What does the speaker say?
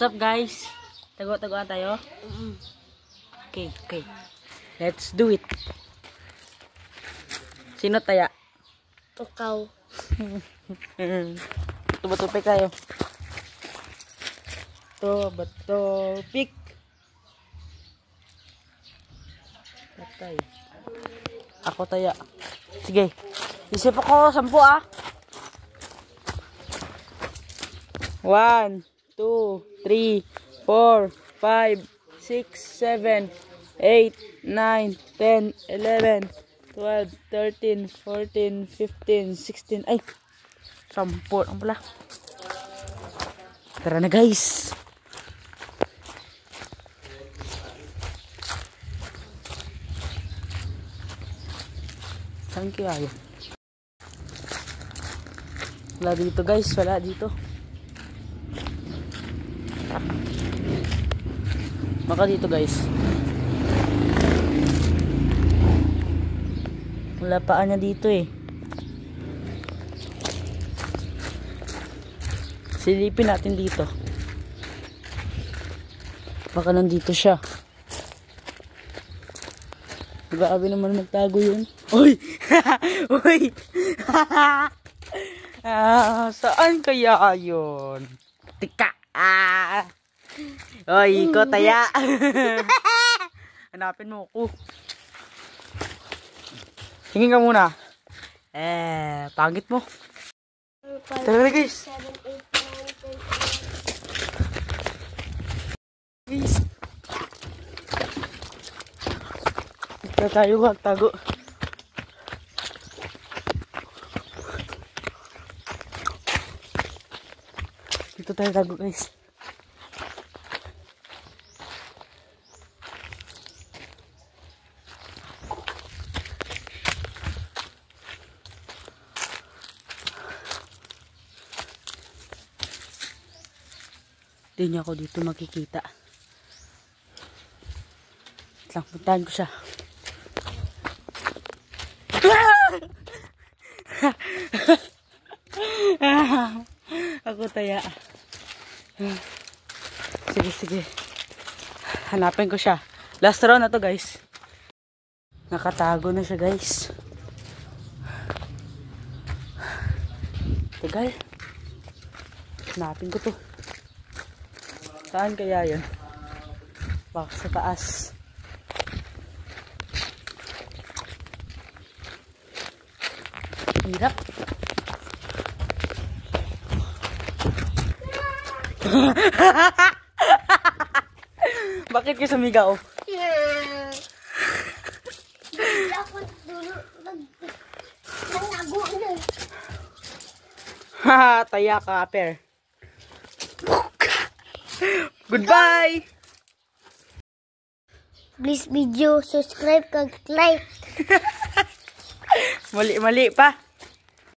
up guys? Tago-tagoan tayo? Okay. Let's do it. Sino taya? Ikaw. Tuba-tupik tayo. Tuba-tupik. Patay. Ako taya. Sige. Isip ako 10 ah. 1, 2, 3, 4, 5, 6, 7, 8, 9, 10, 11, 12, 13, 14, 15, 16. Ay, 10 ang pala. Tara na guys. Saan kaya yun? Wala dito guys, wala dito. Baka dito guys. Wala paan niya dito eh. Silipin natin dito. Baka nandito siya. Grabe naman magtago yun. Uy! Uy! Saan kaya yun? Tika! Oy, ikaw taya. Hanapin mo ako. Tingin ka muna. Pangit mo. Tara na guys. Guys. Dito tayo magtago. Dito tayo tago guys. Hindi niya ako dito makikita. Lang, puntahan ko siya. Ako taya. Sige. Hanapin ko siya. Last round na to guys. Nakatago na siya guys. Tagal. Hanapin ko to. Saan kaya yun? Baka sa taas. Hirap. Bakit kayo sumigaw? Haha, taya ka, per. Goodbye! Please video, subscribe, kag like. Mali pa.